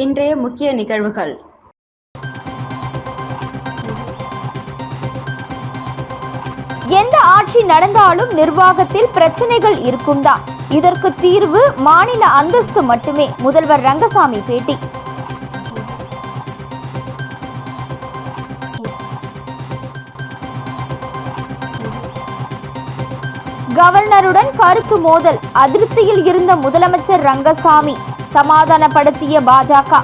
இன்றைய முக்கிய நிகழ்வுகள். எந்த ஆட்சி நடந்தாலும் நிர்வாகத்தில் பிரச்சனைகள் இருக்கும்தான். இதற்கு தீர்வு மாநில அந்தஸ்து மட்டுமே. முதல்வர் ரங்கசாமி பேட்டி. கவர்னருடன் கருத்து மோதல். அதிருப்தியில் இருந்த முதலமைச்சர் ரங்கசாமி சமாதானப்படுத்திய பாஜக.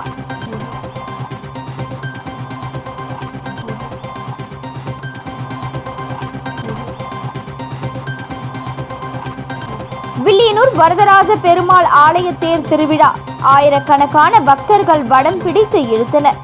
வில்லியனூர் வரதராஜ பெருமாள் ஆலய தேர் திருவிழா. ஆயிரக்கணக்கான பக்தர்கள் வடம் பிடித்து இழுத்தனர்.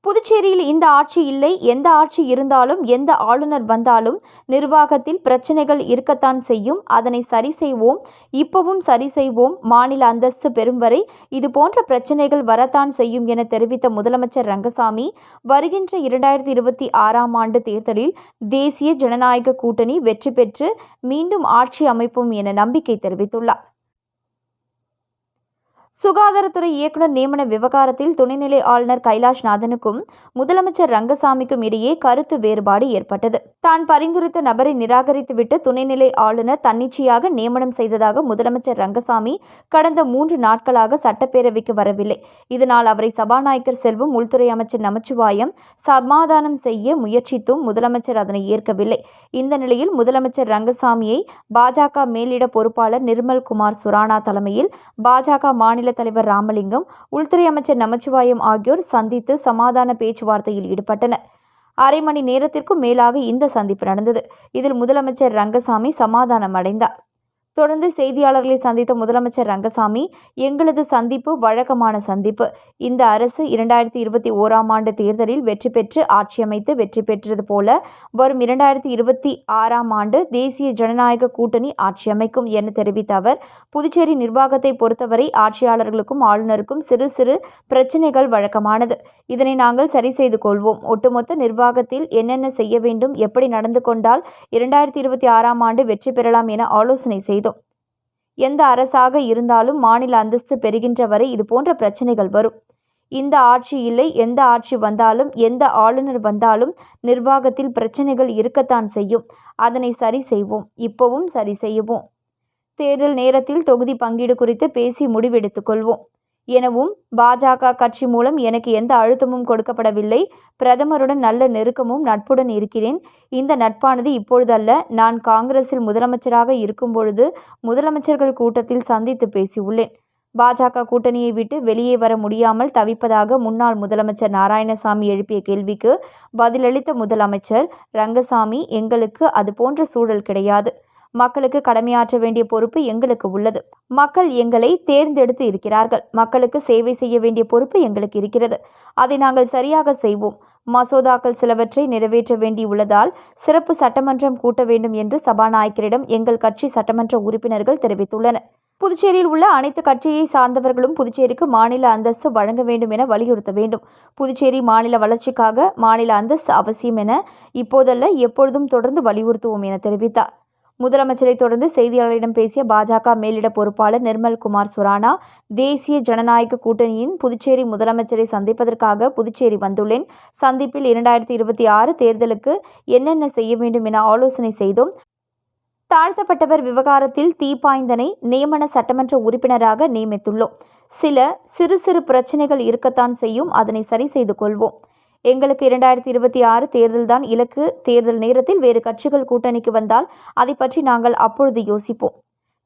புதுச்சேரியில் இந்த ஆட்சி இல்லை. எந்த ஆட்சி இருந்தாலும் எந்த ஆளுநர் வந்தாலும் நிர்வாகத்தில் பிரச்சனைகள் இருக்கத்தான் செய்யும். அதனை சரி செய்வோம். இப்பவும் சரி செய்வோம். மாநில அந்தஸ்து பெறும் வரை இதுபோன்ற பிரச்சனைகள் வரத்தான் செய்யும் என தெரிவித்த முதலமைச்சர் ரங்கசாமி, வருகின்ற 2026ஆம் ஆண்டு தேர்தலில் தேசிய ஜனநாயக கூட்டணி வெற்றி பெற்று மீண்டும் ஆட்சி அமைப்போம் என நம்பிக்கை தெரிவித்துள்ளார். சுகாதாரத்துறை இயக்குநர் நியமன விவகாரத்தில் துணைநிலை ஆளுநர் கைலாஷ்நாதனுக்கும் முதலமைச்சர் ரங்கசாமிக்கும் இடையே கருத்து வேறுபாடு ஏற்பட்டது. தான் பரிந்துரைத்த நபரை நிராகரித்துவிட்டு துணைநிலை ஆளுநர் தன்னிச்சையாக நியமனம் செய்ததாக முதலமைச்சர் ரங்கசாமி கடந்த 3 நாட்களாக சட்டப்பேரவைக்கு வரவில்லை. இதனால் அவரை சபாநாயகர் செல்வம், உள்துறை அமைச்சர் நமச்சிவாயம் சமாதானம் செய்ய முயற்சித்தும் முதலமைச்சர் அதனை ஏற்கவில்லை. இந்த நிலையில் முதலமைச்சர் ரங்கசாமியை பாஜக மேலிட பொறுப்பாளர் நிர்மல்குமார் சுரானா தலைமையில் பாஜக மாநில தலைவர் ராமலிங்கம், உள்துறை அமைச்சர் நமச்சிவாயம் ஆகியோர் சந்தித்து சமாதான பேச்சுவார்த்தையில் ஈடுபட்டனர். அரை மணி நேரத்திற்கும் மேலாக இந்த சந்திப்பு நடந்தது. இதில் முதலமைச்சர் ரங்கசாமி சமாதானம் அடைந்தார். தொடர்ந்து செய்தியாளர்களை சந்தித்த முதலமைச்சர் ரங்கசாமி, எங்களது சந்திப்பு வழக்கமான சந்திப்பு. இந்த அரசு 2021ஆம் ஆண்டு தேர்தலில் வெற்றி பெற்று ஆட்சி அமைத்து வெற்றி பெற்றது போல வரும் 2026ஆம் ஆண்டு தேசிய ஜனநாயக கூட்டணி ஆட்சி அமைக்கும் என தெரிவித்த அவர், புதுச்சேரி நிர்வாகத்தை பொறுத்தவரை ஆட்சியாளர்களுக்கும் ஆளுநருக்கும் சிறு சிறு பிரச்சனைகள் வழக்கமானது. இதனை நாங்கள் சரி செய்து கொள்வோம். ஒட்டுமொத்த நிர்வாகத்தில் என்னென்ன செய்ய வேண்டும், எப்படி நடந்து கொண்டால் 2026ஆம் ஆண்டு வெற்றி பெறலாம் என ஆலோசனை செய்தோம். எந்த அரசாக இருந்தாலும் மாநில அந்தஸ்து பெறுகின்ற வரை இதுபோன்ற பிரச்சனைகள் வரும். இந்த ஆட்சி இல்லை. எந்த ஆட்சி வந்தாலும் எந்த ஆளுநர் வந்தாலும் நிர்வாகத்தில் பிரச்சனைகள் இருக்கத்தான் செய்யும். அதனை சரி செய்வோம். இப்பவும் சரி செய்வோம். தேர்தல் நேரத்தில் தொகுதி பங்கீடு குறித்து பேசி முடிவெடுத்துக் கொள்வோம் எனவும், பாஜக கட்சி மூலம் எனக்கு எந்த அழுத்தமும் கொடுக்கப்படவில்லை. பிரதமருடன் நல்ல நெருக்கமும் நட்புடன் இருக்கிறேன். இந்த நட்பானது இப்பொழுதல்ல. நான் காங்கிரஸில் முதலமைச்சராக இருக்கும் பொழுது முதலமைச்சர்கள் கூட்டத்தில் சந்தித்து பேசியுள்ளேன். பாஜக கூட்டணியை விட்டு வெளியே வர முடியாமல் தவிப்பதாக முன்னாள் முதலமைச்சர் நாராயணசாமி எழுப்பிய கேள்விக்கு பதிலளித்த முதலமைச்சர் ரங்கசாமி, எங்களுக்கு அதுபோன்ற சூழல் கிடையாது. மக்களுக்கு கடமையாற்ற வேண்டிய பொறுப்பு எங்களுக்கு உள்ளது. மக்கள் எங்களை தேர்ந்தெடுத்து இருக்கிறார்கள். மக்களுக்கு சேவை செய்ய வேண்டிய பொறுப்பு எங்களுக்கு இருக்கிறது. அதை நாங்கள் சரியாக செய்வோம். மசோதாக்கள் சிலவற்றை நிறைவேற்ற வேண்டியுள்ளதால் சிறப்பு சட்டமன்றம் கூட்ட வேண்டும் என்று சபாநாயகரிடம் எங்கள் கட்சி சட்டமன்ற உறுப்பினர்கள் தெரிவித்துள்ளனர். புதுச்சேரியில் உள்ள அனைத்து கட்சியை சார்ந்தவர்களும் புதுச்சேரிக்கு மாநில அந்தஸ்து வழங்க வேண்டும் என வலியுறுத்த வேண்டும். புதுச்சேரி மாநில வளர்ச்சிக்காக மாநில அந்தஸ்து அவசியம் என இப்போதல்ல, எப்பொழுதும் தொடர்ந்து வலியுறுத்துவோம் என தெரிவித்தார். முதலமைச்சரை தொடர்ந்து செய்தியாளர்களிடம் பேசிய பாஜக மேலிட பொறுப்பாளர் நிர்மல்குமார் சுரானா, தேசிய ஜனநாயக கூட்டணியின் புதுச்சேரி முதலமைச்சரை சந்திப்பதற்காக புதுச்சேரி வந்துள்ளேன். சந்திப்பில் 2026 தேர்தலுக்கு என்னென்ன செய்ய வேண்டும் என ஆலோசனை செய்தோம். தாழ்த்தப்பட்டவர் விவகாரத்தில் தீப்பாய்ந்தனை நியமன சட்டமன்ற உறுப்பினராக நியமித்துள்ளோம். சில சிறு சிறு பிரச்சனைகள் இருக்கத்தான் செய்யும். அதனை சரி செய்து கொள்வோம். எங்களுக்கு 2026 தேர்தல்தான் இலக்கு. தேர்தல் நேரத்தில் வேறு கட்சிகள் கூட்டணிக்கு வந்தால் அதை பற்றி நாங்கள் அப்பொழுது யோசிப்போம்.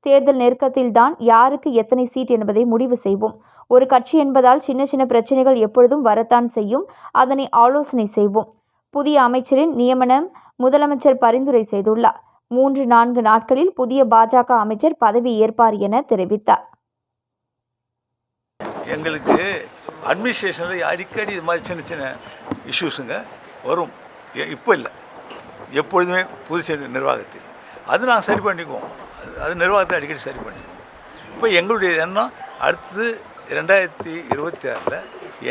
தேர்தல் நெருக்கத்தில்தான் யாருக்கு எத்தனை சீட் என்பதை முடிவு செய்வோம். ஒரு கட்சி என்பதால் சின்ன சின்ன பிரச்சனைகள் எப்பொழுதும் வரத்தான் செய்யும். அதனை ஆலோசனை செய்வோம். புதிய அமைச்சரின் நியமனம் முதலமைச்சர் பரிந்துரை செய்துள்ளார். 3-4 நாட்களில் புதிய பாஜக அமைச்சர் பதவி ஏற்பார் என தெரிவித்தார். எங்களுக்கு அட்மினிஸ்ட்ரேஷனில் அடிக்கடி இது மாதிரி சின்ன சின்ன இஷ்யூஸுங்க வரும். இப்போ இல்லை, எப்பொழுதுமே புதுச்சேரி நிர்வாகத்தில் அது நாங்கள் சரி பண்ணிக்குவோம். அது நிர்வாகத்தில் அடிக்கடி சரி பண்ணிக்குவோம். இப்போ எங்களுடைய எண்ணம் அடுத்து 2026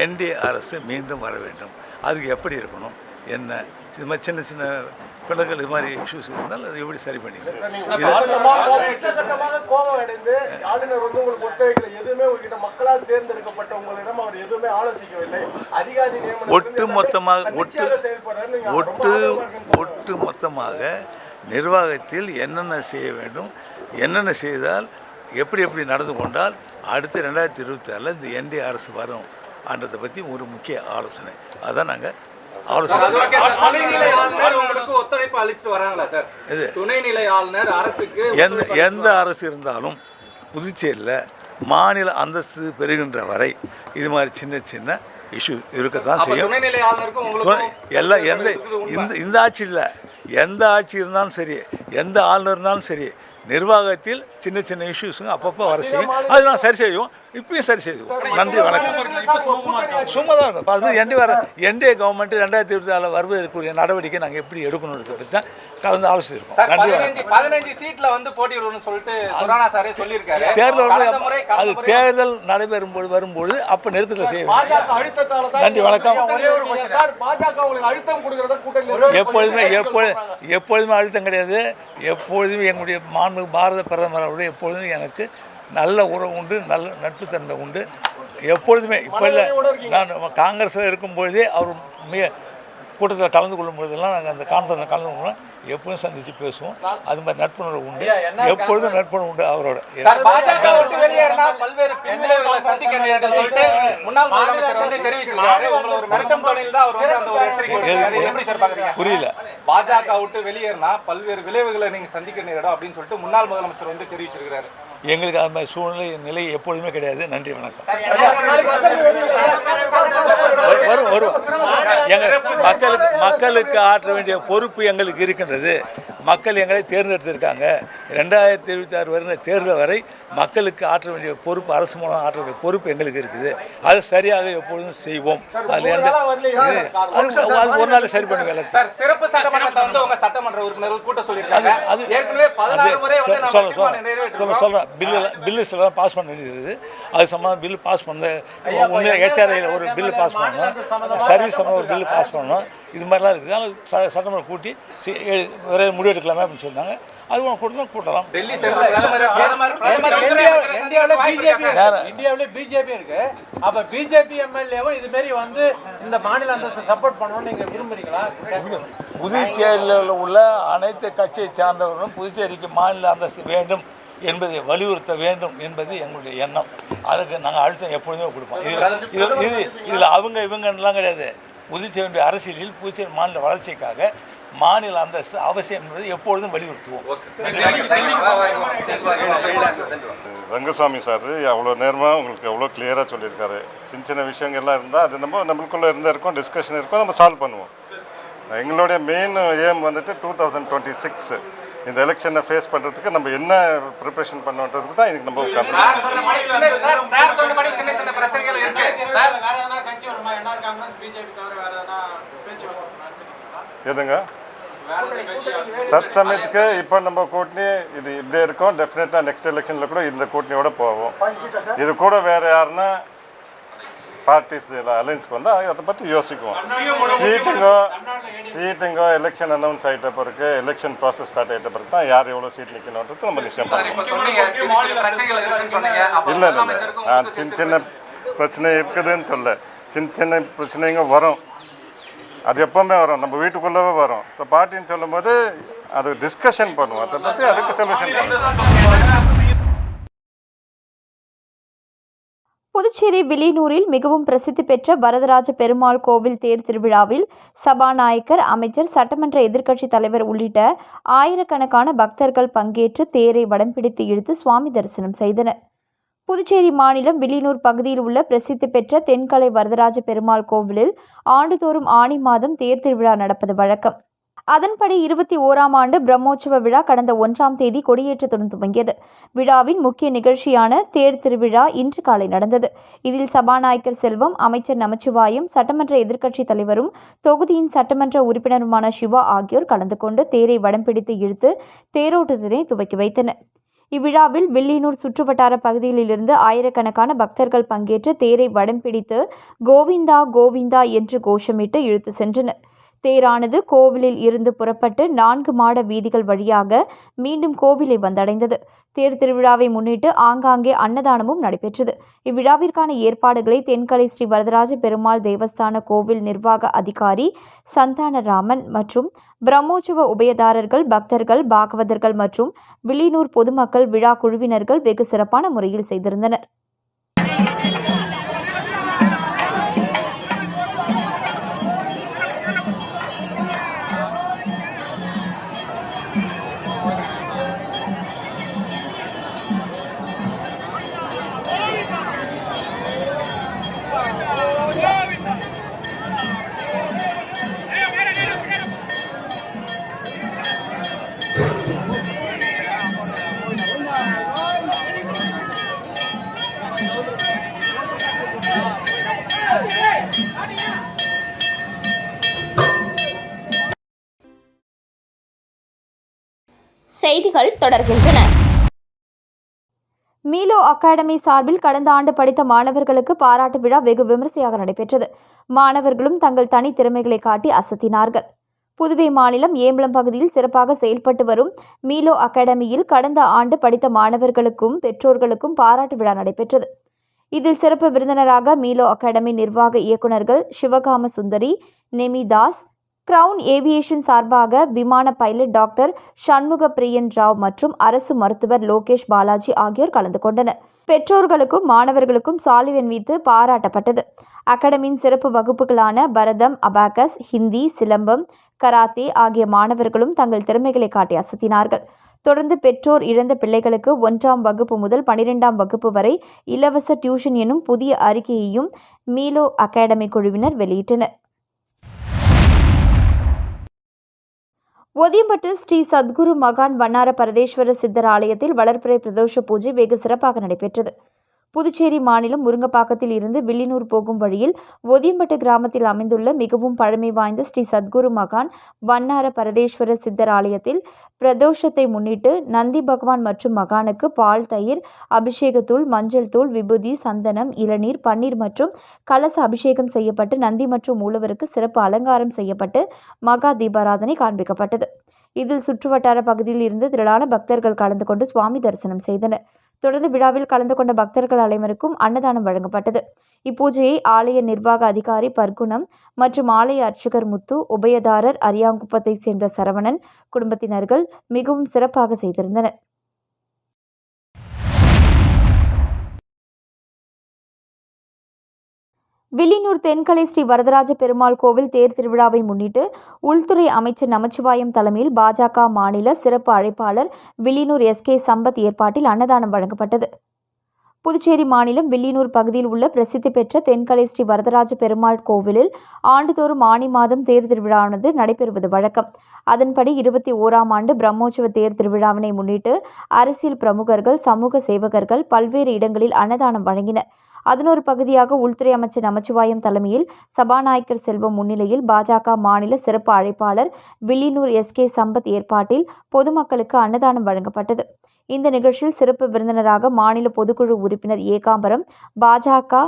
என்டிஏ அரசு மீண்டும் வர வேண்டும். அதுக்கு எப்படி இருக்கணும், என்ன இது மாதிரி சின்ன சின்ன பிள்ளைகள் இது மாதிரி இஷ்யூஸ் இருந்தால் அதை எப்படி சரி பண்ணிக்கலாம். உச்சகட்டமாக கோபம் அடைந்து ஆளுநர் வந்து உங்களுக்கு ஒத்துழைக்கல, எதுவுமே உங்ககிட்ட மக்களால் தேர்ந்தெடுக்கப்பட்ட உங்களிடம் அவர் எதுவுமே ஆலோசிக்கவில்லை, அதிகாரி நியமனம் ஒட்டு மொத்தமாக நிர்வாகத்தில் என்னென்ன செய்ய வேண்டும், என்னென்ன செய்தால் எப்படி எப்படி நடந்து கொண்டால் அடுத்து 2024 இந்த என்டிஏ அரசு வரும் என்றதை பற்றி ஒரு முக்கிய ஆலோசனை. அதான் நாங்கள் துணைநிலை ஆளுநர் உங்களுக்கு ஒத்துழைப்பு அளிச்சுட்டு வராங்களா சார்? துணைநிலை ஆளுநர் அரசுக்கு எந்த அரசு இருந்தாலும் புதுச்சேரியில் மாநில அந்தஸ்து பெறுகின்ற வரை இது மாதிரி சின்ன சின்ன இஷ்யூ இருக்கத்தான் செய்யும். துணைநிலை ஆளுநருக்கும் எல்லாம் இந்த ஆட்சி இல்லை, எந்த ஆட்சி இருந்தாலும் சரி, எந்த ஆளுநர் இருந்தாலும் சரி, நிர்வாகத்தில் சின்ன சின்ன இஷ்யூஸுங்க அப்பப்போ வர செய்யும். அது நான் சரி செய்வோம், இப்பயும் சரி செய்வோம். நன்றி, வணக்கம். சும்மா தான் இருக்கும். அது என்டிஏ கவர்மெண்ட் 2024 வருவதற்குரிய நடவடிக்கை நாங்கள் எப்படி எடுக்கணுன்றதை பற்றி தான் கலந்து ஆலோசிச்சிருக்கோம். நன்றி, வணக்கம். 15 சீட்ல வந்து போட்டியிடணும்னு சொல்லிட்டு சுரானா சாரே சொல்லியிருக்காரு. தேர்தல் நடைபெறும்போது வரும்போது அப்போ நெருக்கத்தை செய்ய வேண்டும். நன்றி, வணக்கம். எப்பொழுதுமே அழுத்தம் கிடையாது. எப்பொழுதுமே எங்களுடைய மாண்பு பாரத பிரதமர் அவருடைய எப்பொழுதுமே எனக்கு நல்ல உறவு உண்டு, நல்ல நட்புத்தன்மை உண்டு. எப்பொழுதுமே இப்போ இல்லை, நான் காங்கிரஸில் இருக்கும்பொழுதே அவர் கூட்டத்தில் கலந்து கொள்ளும் பொழுதெல்லாம் நாங்கள் அந்த கான்ஃபரன்ஸில் கலந்து கொள்ளுவோம், எப்போதும் சந்தித்து பேசுவோம். அது மாதிரி நட்புணர்வு உண்டு, எப்பொழுதும் நட்புணர்வு உண்டு அவரோட. புரியல. பாஜக விட்டு வெளியேறினா பல்வேறு விளைவுகளை நீங்க சந்திக்க நேரிடும் அப்படின்னு சொல்லிட்டு முன்னாள் முதலமைச்சர் வந்து தெரிவிச்சிருக்கிறாரு. எங்களுக்கு அது மாதிரி சூழ்நிலை நிலை எப்பொழுதுமே கிடையாது. நன்றி, வணக்கம். வரும் மக்களுக்கு ஆற்ற வேண்டிய பொறுப்பு எங்களுக்கு இருக்கின்றது. மக்கள் எங்களை தேர்ந்தெடுத்திருக்காங்க. 2026 வருகிற தேர்தல் வரை மக்களுக்கு ஆற்ற வேண்டிய பொறுப்பு, அரசு மூலம் ஆற்ற வேண்டிய பொறுப்பு எங்களுக்கு இருக்குது. அது சரியாக எப்பொழுதும் செய்வோம். அதில் அது ஒரு நாள் சரி பண்ணுவேன். சிறப்பு சட்டமன்றத்தை வந்து உங்க சட்டமன்ற உறுப்பினர்கள் கூட்ட சொல்லியிருக்காங்க. அது ஏற்கனவே 16 முறை வந்து சொல்றேன். பில்லு சில பாஸ் பண்ண வேண்டியது. அது சம்பந்தம் பில்லு பாஸ் பண்ண ஹெச்ஆர்ஐயில் ஒரு பில்லு பாஸ் பண்ணணும், சர்வீஸ் சம்பந்தம் ஒரு பில்லு பாஸ் பண்ணணும். இது மாதிரிலாம் இருக்குது. அதனால் சட்டமன்றம் கூட்டி விரைவில் முடிவு எடுக்கலாமே அப்படின்னு சொன்னாங்க. அது கூட்டலாம். இந்தியாவிலே பிஜேபி இருக்கு. அப்ப பிஜேபி எம்எல்ஏவும் இது மாதிரி வந்து இந்த மாநில அந்தஸ்து சப்போர்ட் பண்ணணும்னு நீங்க விரும்புறீங்களா? புதுச்சேரியில் உள்ள அனைத்து கட்சியை சார்ந்தவர்களும் புதுச்சேரிக்கு மாநில அந்தஸ்து வேண்டும் என்பதை வலியுறுத்த வேண்டும் என்பது எங்களுடைய எண்ணம். அதுக்கு நாங்கள் அழுத்தம் எப்பொழுதுமே கொடுப்போம். இதில் அவங்க இவங்கலாம் கிடையாது. புதுச்சேரியுடைய அரசியலில் புதுச்சேரி மாநில வளர்ச்சிக்காக மாநில அந்தஸ்து அவசியம் என்பதை எப்பொழுதும் வலியுறுத்துவோம். ரங்கசாமி சார் அவ்வளோ நேரமாக உங்களுக்கு எவ்வளோ கிளியராக சொல்லியிருக்காரு. சின்ன சின்ன விஷயங்கள்லாம் இருந்தால் அது நம்மளுக்குள்ளே இருக்கும், டிஸ்கஷன் இருக்கும், நம்ம சால்வ் பண்ணுவோம். எங்களுடைய மெயின் எய்ம் வந்துட்டு 2026 இந்த எலெக்ஷனை ஃபேஸ் பண்ணுறதுக்கு நம்ம என்ன ப்ரிப்பரேஷன் பண்ணுன்றதுக்கு தான் இதுக்கு நம்ம எதுங்க தத் சமயத்துக்கு இப்போ நம்ம கூட்டணி இது இப்படியே இருக்கும். டெஃபினட்டாக நெக்ஸ்ட் எலெக்ஷனில் கூட இந்த கூட்டணியோட போவோம். இது கூட வேறு யாருன்னா பார்ட்டிஸ் அலைன்ஸ்க்கு வந்தால் அதை பற்றி யோசிக்குவோம். சீட்டுங்கோ எலெக்ஷன் அனௌன்ஸ் ஆகிட்ட பிறகு, எலெக்ஷன் ப்ராசஸ் ஸ்டார்ட் ஆகிட்ட பிறகு தான் யார் எவ்வளோ சீட் நிற்கணுன்றது நம்ம நிச்சயம் பண்ணுவோம். இல்லை நான் சின்ன பிரச்சனை இருக்குதுன்னு சொல்ல, சின்ன பிரச்சனைங்க வரும். அது எப்போவுமே வரும், நம்ம வீட்டுக்குள்ளவே வரும். ஸோ பார்ட்டின்னு சொல்லும் போது அது டிஸ்கஷன் பண்ணுவோம், அதை பற்றி அதுக்கு சொல்யூஷன் பண்ணுவோம். புதுச்சேரி வில்லியனூரில் மிகவும் பிரசித்தி பெற்ற வரதராஜ பெருமாள் கோவில் தேர் திருவிழாவில் சபாநாயகர், அமைச்சர், சட்டமன்ற எதிர்க்கட்சித் தலைவர் உள்ளிட்ட ஆயிரக்கணக்கான பக்தர்கள் பங்கேற்று தேரை வடம் பிடித்து இழுத்து சுவாமி தரிசனம் செய்தனர். புதுச்சேரி மாநிலம் வில்லியனூர் பகுதியில் உள்ள பிரசித்தி பெற்ற தென்கலை வரதராஜ பெருமாள் கோவிலில் ஆண்டுதோறும் ஆனி மாதம் தேர் திருவிழா நடப்பது வழக்கம். அதன்படி 21ஆம் ஆண்டு பிரம்மோற்சவ விழா கடந்த 1ஆம் தேதி கொடியேற்றத்துடன் துவங்கியது. விழாவின் முக்கிய நிகழ்ச்சியான தேர் திருவிழா இன்று காலை நடந்தது. இதில் சபாநாயகர் செல்வம், அமைச்சர் நமச்சிவாயம், சட்டமன்ற எதிர்க்கட்சித் தலைவரும் தொகுதியின் சட்டமன்ற உறுப்பினருமான சிவா ஆகியோர் கலந்து கொண்டு தேரை வடம் பிடித்து இழுத்து தேரோட்டத்தினை துவக்கி வைத்தனர். இவ்விழாவில் வில்லியனூர் சுற்றுவட்டார பகுதியிலிருந்து ஆயிரக்கணக்கான பக்தர்கள் பங்கேற்று தேரை வடம் பிடித்து கோவிந்தா கோவிந்தா என்று கோஷமிட்டு இழுத்து சென்றனர். தேரானது கோவிலில் இருந்து புறப்பட்டு 4 மாட வீதிகள் வழியாக மீண்டும் கோவிலை வந்தடைந்தது. தேர் திருவிழாவை முன்னிட்டு ஆங்காங்கே அன்னதானமும் நடைபெற்றது. இவ்விழாவிற்கான ஏற்பாடுகளை தென்கலை ஸ்ரீ வரதராஜ பெருமாள் தேவஸ்தான கோவில் நிர்வாக அதிகாரி சந்தானராமன் மற்றும் பிரம்மோற்சவ உபயதாரர்கள், பக்தர்கள், பாகவதர்கள் மற்றும் வில்லியனூர் பொதுமக்கள் விழா குழுவினர்கள் வெகு சிறப்பான முறையில் செய்திருந்தனர். செய்திகள் தொடர்கின்றன. மீலோ அகாடமி சார்பில் கடந்த ஆண்டு படித்த மாணவர்களுக்கு பாராட்டு விழா வெகு விமரிசையாக நடைபெற்றது. மாணவர்களும் தங்கள் தனி திறமைகளை காட்டி அசத்தினார்கள். புதுவை மாநிலம் ஏம்பலம் பகுதியில் சிறப்பாக செயல்பட்டு வரும் மீலோ அகாடமியில் கடந்த ஆண்டு படித்த மாணவர்களுக்கும் பெற்றோர்களுக்கும் பாராட்டு விழா நடைபெற்றது. இதில் சிறப்பு விருந்தினராக மீலோ அகாடமி நிர்வாக இயக்குநர்கள் சிவகாம சுந்தரி, நெமிதாஸ், கிரவுன் ஏவியேஷன் சார்பாக விமான பைலட் டாக்டர் சண்முக பிரியன் ராவ் மற்றும் அரசு மருத்துவர் லோகேஷ் பாலாஜி ஆகியோர் கலந்து கொண்டனர். பெற்றோர்களுக்கும் மாணவர்களுக்கும் சால்வை அணிவித்து பாராட்டப்பட்டது. அகாடமியின் சிறப்பு வகுப்புகளான பரதம், அபாகஸ், ஹிந்தி, சிலம்பம், கராத்தே ஆகிய மாணவர்களும் தங்கள் திறமைகளை காட்டி அசத்தினார்கள். தொடர்ந்து பெற்றோர் இழந்த பிள்ளைகளுக்கு 1ஆம் வகுப்பு முதல் 12ஆம் வகுப்பு வரை இலவச டியூஷன் எனும் புதிய அறிக்கையையும் மீலோ அகாடமி குழுவினர் வெளியிட்டனர். ஒதியம்பட்டு ஸ்ரீ சத்குரு மகான் வண்ணார பரதேஸ்வர சித்தர் ஆலயத்தில் வளர்பிறை பிரதோஷ பூஜை வெகு சிறப்பாக நடைபெற்றது. புதுச்சேரி மாநிலம் முருங்கப்பாக்கத்தில் இருந்து வில்லியனூர் போகும் வழியில் ஒதியம்பட்டு கிராமத்தில் அமைந்துள்ள மிகவும் பழமை வாய்ந்த ஸ்ரீ சத்குரு மகான் வண்ணார பரதேஸ்வர சித்தர் ஆலயத்தில் பிரதோஷத்தை முன்னிட்டு நந்தி பகவான் மற்றும் மகானுக்கு பால், தயிர், அபிஷேகத்தூள், மஞ்சள் தூள், விபூதி, சந்தனம், இளநீர், பன்னீர் மற்றும் கலச அபிஷேகம் செய்யப்பட்டு நந்தி மற்றும் மூலவருக்கு சிறப்பு அலங்காரம் செய்யப்பட்டு மகா தீபாராதனை காண்பிக்கப்பட்டது. இதில் சுற்றுவட்டார பகுதியில் இருந்து திரளான பக்தர்கள் கலந்து கொண்டு சுவாமி தரிசனம் செய்தனர். தொடர்ந்து விழாவில் கலந்து கொண்ட பக்தர்கள் அனைவருக்கும் அன்னதானம் வழங்கப்பட்டது. இப்பூஜையை ஆலய நிர்வாக அதிகாரி பர்குணம் மற்றும் ஆலய அர்ச்சகர் முத்து, உபயதாரர் அரியாங்குப்பத்தை சேர்ந்த சரவணன் குடும்பத்தினர்கள் மிகவும் சிறப்பாக செய்திருந்தனர். வில்லியனூர் தென்கலை ஸ்ரீ வரதராஜ பெருமாள் கோவில் தேர் திருவிழாவை முன்னிட்டு உள்துறை அமைச்சர் நமச்சிவாயம் தலைமையில் பாஜக மாநில சிறப்பு அழைப்பாளர் வில்லியனூர் எஸ்.கே. சம்பத் ஏற்பாட்டில் அன்னதானம் வழங்கப்பட்டது. புதுச்சேரி மாநிலம் வில்லியனூர் பகுதியில் உள்ள பிரசித்தி பெற்ற தென்கலை ஸ்ரீ வரதராஜ பெருமாள் கோவிலில் ஆண்டுதோறும் ஆனி மாதம் தேர் திருவிழாவானது நடைபெறுவது வழக்கம். அதன்படி 21ஆம் ஆண்டு பிரம்மோற்சவ தேர் திருவிழாவினை முன்னிட்டு அரசியல் பிரமுகர்கள், சமூக சேவகர்கள் பல்வேறு இடங்களில் அன்னதானம் வழங்கினர். அதனொரு பகுதியாக உள்துறை அமைச்சர் நமச்சிவாயம் தலைமையில் சபாநாயகர் செல்வம் முன்னிலையில் பாஜக மாநில சிறப்பு அழைப்பாளர் வில்லியனூர் எஸ்.கே. சம்பத் ஏற்பாட்டில் பொதுமக்களுக்கு அன்னதானம் வழங்கப்பட்டது. இந்த நிகழ்ச்சியில் சிறப்பு விருந்தினராக மாநில பொதுக்குழு உறுப்பினர் ஏகாம்பரம், பாஜக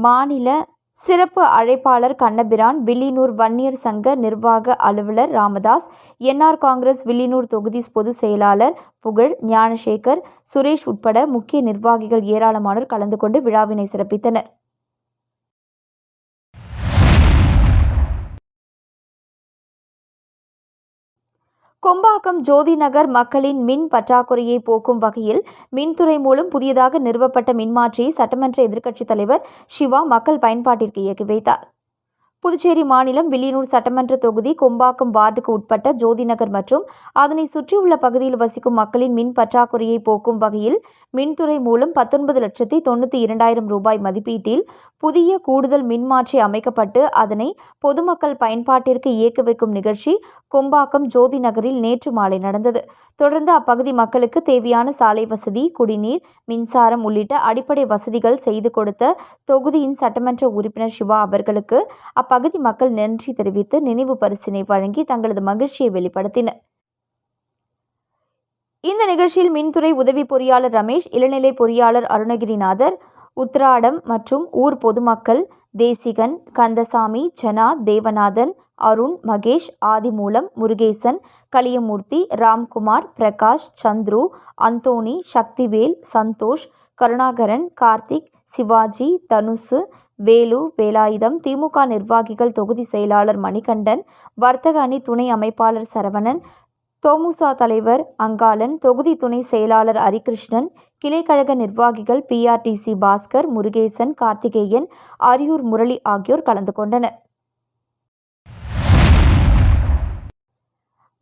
மாநில சிறப்பு அழைப்பாளர் கண்ணபிரான், வில்லியனூர் வன்னியர் சங்க நிர்வாக அலுவலர் ராமதாஸ், என்ஆர் காங்கிரஸ் வில்லியனூர் தொகுதி பொதுச் செயலாளர் புகழ், ஞானசேகர், சுரேஷ் உட்பட முக்கிய நிர்வாகிகள் ஏராளமானோர் கலந்து கொண்டு விழாவினை சிறப்பித்தனர். கொம்பாக்கம் ஜோதி நகர் மக்களின் மின் பற்றாக்குறையை போக்கும் வகையில் மின்துறை மூலம் புதியதாக நிறுவப்பட்ட மின்மாற்றியை சட்டமன்ற எதிர்க்கட்சித் தலைவர் சிவா மக்கள் பயன்பாட்டிற்கு இயக்கி வைத்தார். புதுச்சேரி மாநிலம் வில்லியனூர் சட்டமன்ற தொகுதி கொம்பாக்கம் வார்டுக்கு உட்பட்ட ஜோதி நகர் மற்றும் அதனை சுற்றியுள்ள பகுதியில் வசிக்கும் மக்களின் மின் பற்றாக்குறையை போக்கும் வகையில் மின்துறை மூலம் 19,92,000 ரூபாய் மதிப்பீட்டில் புதிய கூடுதல் மின்மாற்றி அமைக்கப்பட்டு அதனை பொதுமக்கள் பயன்பாட்டிற்கு இயக்கி வைக்கும் நிகழ்ச்சி கொம்பாக்கம் ஜோதி நகரில் நேற்று மாலை நடந்தது. தொடர்ந்து அப்பகுதி மக்களுக்கு தேவையான சாலை வசதி, குடிநீர், மின்சாரம் உள்ளிட்ட அடிப்படை வசதிகள் செய்து கொடுத்த தொகுதியின் சட்டமன்ற உறுப்பினர் சிவா அவர்களுக்கு அப்பகுதி மக்கள் நன்றி தெரிவித்து நினைவு பரிசினை வழங்கி தங்களது மகிழ்ச்சியை வெளிப்படுத்தினர். இந்த நிகழ்ச்சியில் மின்துறை உதவி பொறியாளர் ரமேஷ், இளநிலை பொறியாளர் அருணகிரிநாதர், உத்ராடம் மற்றும் ஊர் பொதுமக்கள் தேசிகன், கந்தசாமி, ஜனா, தேவநாதன் அருண், மகேஷ், ஆதிமூலம், முருகேசன், கலியமூர்த்தி, ராம்குமார், பிரகாஷ், சந்துரு, அந்தோணி, சக்திவேல், சந்தோஷ், கருணாகரன், கார்த்திக், சிவாஜி, தனுசு, வேலு, வேலாயுதம், திமுக நிர்வாகிகள், தொகுதி செயலாளர் மணிகண்டன், வர்த்தக அணி துணை அமைப்பாளர் சரவணன், தோமுசா தலைவர் அங்காளன், தொகுதி துணை செயலாளர் ஹரிகிருஷ்ணன், கிளைக்கழக நிர்வாகிகள் பிஆர்டிசி பாஸ்கர், முருகேசன், கார்த்திகேயன், அரியூர் முரளி ஆகியோர் கலந்து கொண்டனர்.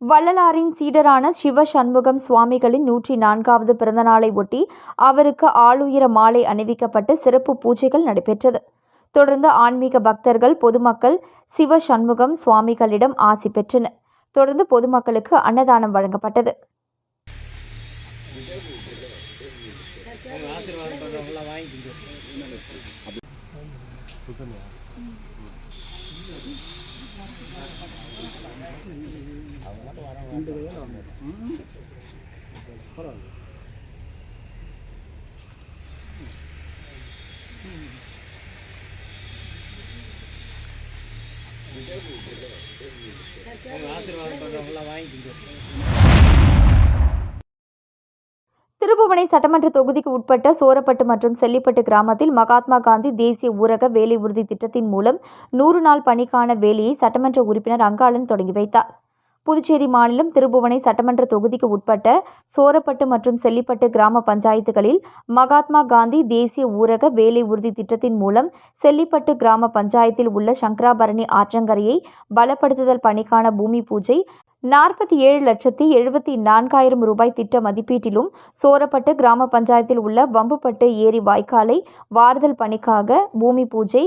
வள்ளலாரின் சீடரான சிவ சண்முகம் சுவாமிகளின் 104வது பிறந்தநாளை ஒட்டி அவருக்கு ஆளுயர மாலை அணிவிக்கப்பட்டு சிறப்பு பூஜைகள் நடைபெற்றது. தொடர்ந்து ஆன்மீக பக்தர்கள், பொதுமக்கள் சிவ சண்முகம் சுவாமிகளிடம் ஆசி பெற்றனர். தொடர்ந்து பொதுமக்களுக்கு அன்னதானம் வழங்கப்பட்டது. திருபுவனை சட்டமன்ற தொகுதிக்கு உட்பட்ட சோரப்பட்டு மற்றும் செல்லிப்பட்டு கிராமத்தில் மகாத்மா காந்தி தேசிய ஊரக வேலை உறுதி திட்டத்தின் மூலம் 100 நாள் பணிக்கான வேலையை சட்டமன்ற உறுப்பினர் அங்காளன் தொடங்கி வைத்தார். புதுச்சேரி மாநிலம் திருபுவனை சட்டமன்ற தொகுதிக்கு உட்பட்ட சோரப்பட்டு மற்றும் செல்லிப்பட்டு கிராம பஞ்சாயத்துகளில் மகாத்மா காந்தி தேசிய ஊரக வேலை உறுதி திட்டத்தின் மூலம் செல்லிப்பட்டு கிராம பஞ்சாயத்தில் உள்ள சங்கராபரணி ஆற்றங்கரையை பலப்படுத்துதல் பணிக்கான பூமி பூஜை 47,74,000 ரூபாய் திட்ட மதிப்பீட்டிலும், சோரப்பட்டு கிராம பஞ்சாயத்தில் உள்ள வம்புப்பட்டு ஏரி வாய்க்காலை வார்தல் பணிக்காக பூமி பூஜை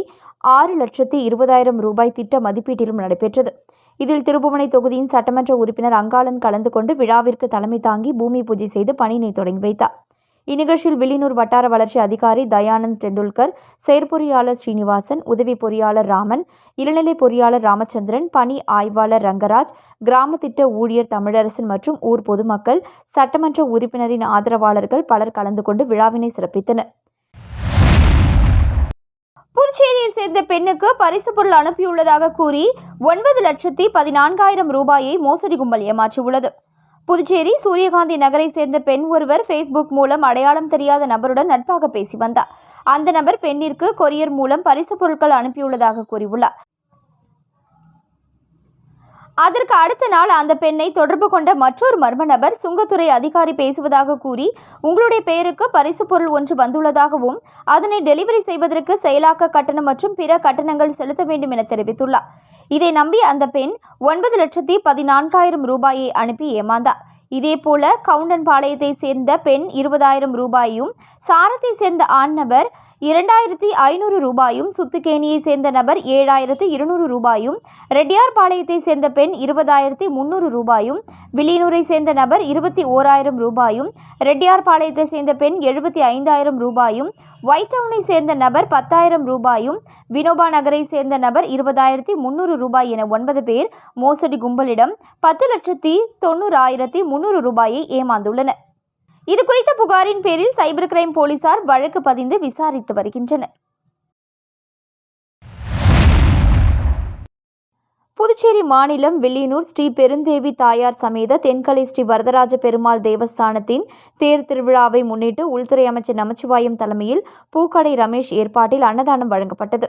6,20,000 ரூபாய் திட்ட மதிப்பீட்டிலும் நடைபெற்றது. இதில் திருபுவனை தொகுதியின் சட்டமன்ற உறுப்பினர் அங்காளன் கலந்து கொண்டு விழாவிற்கு தலைமை தாங்கி பூமி பூஜை செய்து பணியினை தொடங்கி வைத்தார். இந்நிகழ்ச்சியில் வில்லியனூர் வட்டார வளர்ச்சி அதிகாரி தயானந்த் டெண்டுல்கர், செயற்பொறியாளர் ஸ்ரீனிவாசன், உதவி பொறியாளர் ராமன், இளநிலை பொறியாளர் ராமச்சந்திரன், பணி ஆய்வாளர் ரங்கராஜ், கிராம திட்ட ஊழியர் தமிழரசன் மற்றும் ஊர் பொதுமக்கள், சட்டமன்ற உறுப்பினரின் ஆதரவாளர்கள் பலர் கலந்து கொண்டு விழாவினை சிறப்பித்தனர். புதுச்சேரியை சேர்ந்த பெண்ணுக்கு பரிசு பொருள் அனுப்பியுள்ளதாக கூறி 9,14,000 ரூபாயை மோசடி கும்பல் ஏமாற்றியுள்ளது. புதுச்சேரி சூரியகாந்தி நகரை சேர்ந்த பெண் ஒருவர் ஃபேஸ்புக் மூலம் அடையாளம் தெரியாத நபருடன் நட்பாக பேசி வந்தார். அந்த நபர் பெண்ணிற்கு கொரியர் மூலம் பரிசு பொருட்கள் அனுப்பியுள்ளதாக கூறியுள்ளார். அதற்கு அடுத்த நாள் அந்த பெண்ணை தொடர்பு கொண்ட மற்றொரு மர்ம நபர் சுங்கத்துறை அதிகாரி பேசுவதாக கூறி உங்களுடைய பெயருக்கு பரிசு பொருள் ஒன்று வந்துள்ளதாகவும் அதனை டெலிவரி செய்வதற்கு செயலாக்க கட்டணம் மற்றும் பிற கட்டணங்கள் செலுத்த வேண்டும் என தெரிவித்துள்ளார். இதை நம்பி அந்த பெண் 9,14,000 ரூபாயை அனுப்பி ஏமாந்தார். இதேபோல கவுண்டன்பாளையத்தை சேர்ந்த பெண் 20,000 ரூபாயும், சாரத்தை சேர்ந்த ஆண் நபர் 2,500 ரூபாயும், சுத்துக்கேணியை சேர்ந்த நபர் 7,200 ரூபாயும், ரெட்டியார்பாளையத்தை சேர்ந்த பெண் 20,300 ரூபாயும், வில்லியனூரை சேர்ந்த நபர் 21,000 ரூபாயும், ரெட்டியார்பாளையத்தை சேர்ந்த பெண் 75,000 ரூபாயும், ஒயிட் டவுனை சேர்ந்த நபர் 10,000 ரூபாயும், வினோபா நகரை சேர்ந்த நபர் 20,300 ரூபாய் என 9 பேர் மோசடி கும்பலிடம் 10,90,300 ரூபாயை ஏமாந்துள்ளனர். இது குறித்த புகாரின் பேரில் சைபர் கிரைம் போலீசார் வழக்கு பதிந்து விசாரித்து வருகின்றனர். புதுச்சேரி மாநிலம் வில்லியனூர் ஸ்ரீ பெருந்தேவி தாயார் சமேத தென்கலை ஸ்ரீ வரதராஜ பெருமாள் தேவஸ்தானத்தின் தேர் திருவிழாவை முன்னிட்டு உள்துறை அமைச்சர் நமச்சிவாயம் தலைமையில் பூக்கடை ரமேஷ் ஏற்பாட்டில் அன்னதானம் வழங்கப்பட்டது.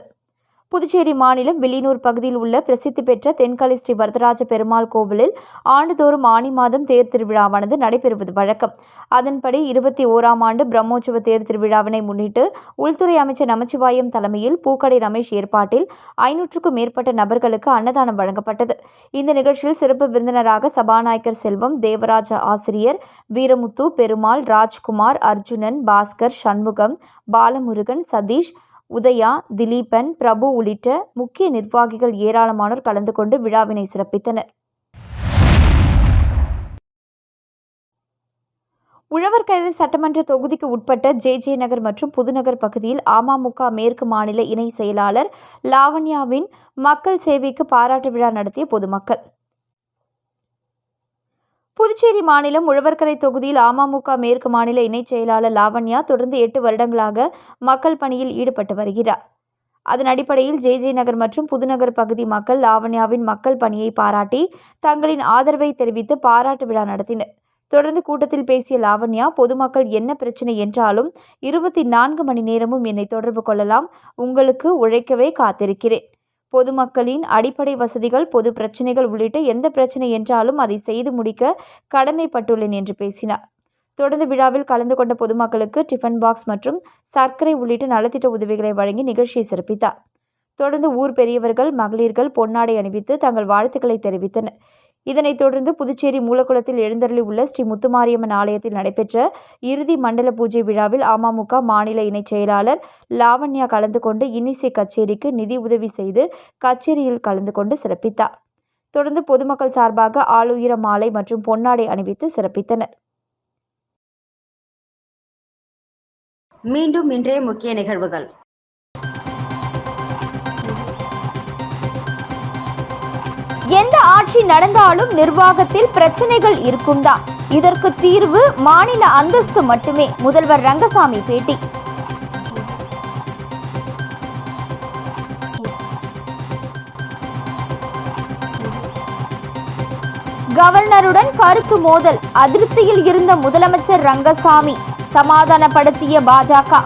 புதுச்சேரி மாநிலம் வில்லியனூர் பகுதியில் உள்ள பிரசித்தி பெற்ற தென்கலை ஸ்ரீ வரதராஜ பெருமாள் கோவிலில் ஆண்டுதோறும் ஆனி மாதம் தேர் திருவிழாவானது நடைபெறுவது வழக்கம். அதன்படி 21ஆம் ஆண்டு பிரம்மோற்சவ தேர் திருவிழாவினை முன்னிட்டு உள்துறை அமைச்சர் நமச்சிவாயம் தலைமையில் பூக்கடை ரமேஷ் ஏற்பாட்டில் 500க்கும் மேற்பட்ட நபர்களுக்கு அன்னதானம் வழங்கப்பட்டது. இந்த நிகழ்ச்சியில் சிறப்பு விருந்தினராக சபாநாயகர் செல்வம், தேவராஜ ஆசிரியர், வீரமுத்து, பெருமாள், ராஜ்குமார், அர்ஜுனன், பாஸ்கர், சண்முகம், பாலமுருகன், சதீஷ், உதயா, திலீபன், பிரபு உள்ளிட்ட முக்கிய நிர்வாகிகள் ஏராளமானோர் கலந்து கொண்டு விழாவினை சிறப்பித்தனர். உழவர்கரை சட்டமன்ற தொகுதிக்கு உட்பட்ட ஜே நகர் மற்றும் புதுநகர் பகுதியில் அமமுக மேற்கு மாநில இணை செயலாளர் லாவண்யாவின் மக்கள் சேவைக்கு பாராட்டு விழா நடத்திய பொதுமக்கள். புதுச்சேரி மாநிலம் உழவர்கரை தொகுதியில் அமமுக மேற்கு மாநில இணைச் செயலாளர் லாவண்யா தொடர்ந்து 8 வருடங்களாக மக்கள் பணியில் ஈடுபட்டு வருகிறார். அதன் அடிப்படையில் ஜே நகர் மற்றும் புதுநகர் பகுதி மக்கள் லாவண்யாவின் மக்கள் பணியை பாராட்டி தங்களின் ஆதரவை தெரிவித்து பாராட்டு விழா நடத்தினர். தொடர்ந்து கூட்டத்தில் பேசிய லாவண்யா, பொதுமக்கள் என்ன பிரச்சனை என்றாலும் 24 மணி நேரமும் என்னை தொடர்பு கொள்ளலாம். உங்களுக்கு உழைக்கவே காத்திருக்கிறேன். பொதுமக்களின் அடிப்படை வசதிகள், பொது பிரச்சனைகள் உள்ளிட்ட எந்த பிரச்சனை என்றாலும் அதை செய்து முடிக்க கடமைப்பட்டுள்ளேன் என்று பேசினார். தொடர்ந்து விழாவில் கலந்து கொண்ட பொதுமக்களுக்கு டிஃபன் பாக்ஸ் மற்றும் சர்க்கரை உள்ளிட்ட நலத்திட்ட உதவிகளை வழங்கி நிகழ்ச்சியை சிறப்பித்தார். தொடர்ந்து ஊர் பெரியவர்கள், மகளிர்கள் பொன்னாடை அணிவித்து தங்கள் வாழ்த்துக்களை தெரிவித்தனர். இதனைத் தொடர்ந்து புதுச்சேரி மூலக்குளத்தில் எழுந்தருளி உள்ள ஸ்ரீ முத்துமாரியம்மன் ஆலயத்தில் நடைபெற்ற இறுதி மண்டல பூஜை விழாவில் அமமுக மாநில இணைச் செயலாளர் லாவண்யா கலந்து கொண்டு இன்னிசை கச்சேரிக்கு நிதி உதவி செய்து கச்சேரியில் கலந்து கொண்டு சிறப்பித்தார். தொடர்ந்து பொதுமக்கள் சார்பாக ஆளுயர மாலை மற்றும் பொன்னாடை அணிவித்து சிறப்பித்தனர். மீண்டும் இன்றைய முக்கிய நிகழ்வுகள். எந்த ஆட்சி நடந்தாலும் நிர்வாகத்தில் பிரச்சனைகள் இருக்கும்தான். இதற்கு தீர்வு மாநில அந்தஸ்து மட்டுமே. முதல்வர் ரங்கசாமி பேட்டி. கவர்னருடன் கருத்து மோதல். அதிருப்தியில் இருந்த முதலமைச்சர் ரங்கசாமி சமாதானப்படுத்திய பாஜக.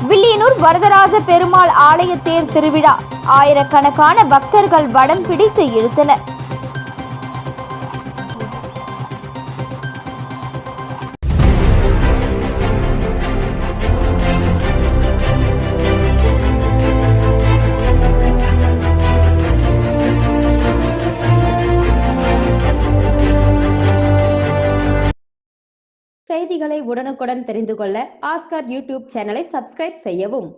வில்லியனூர் வரதராஜ பெருமாள் ஆலய தேர் திருவிழா. ஆயிரக்கணக்கான பக்தர்கள் வடம் பிடித்து இழுத்தனர். செய்திகளை உடனுக்குடன் தெரிந்து கொள்ள ஆஸ்கார் யூடியூப் சேனலை சப்ஸ்கிரைப் செய்யவும்.